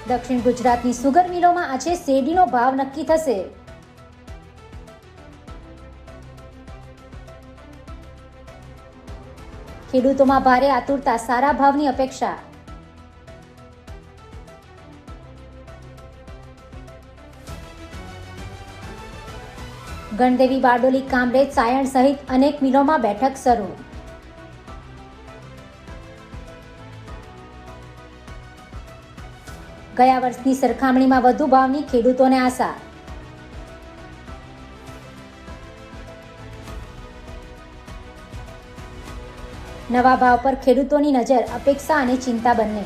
દક્ષિણ ગુજરાતની સુગર મિલોમાં આજે શેરડીનો ભાવ નક્કી થશે. ખેડૂતોમાં ભારે આતુરતા, સારા ભાવની અપેક્ષા. ગણદેવી, બારડોલી, કામરેજ, સાયણ સહિત અનેક મિલોમાં બેઠક શરૂ. ગયા વર્ષની સરખામણીમાં વધુ ભાવની ખેડૂતોને આશા. નવા ભાવ પર ખેડૂતોની નજર, અપેક્ષા અને ચિંતા બંને.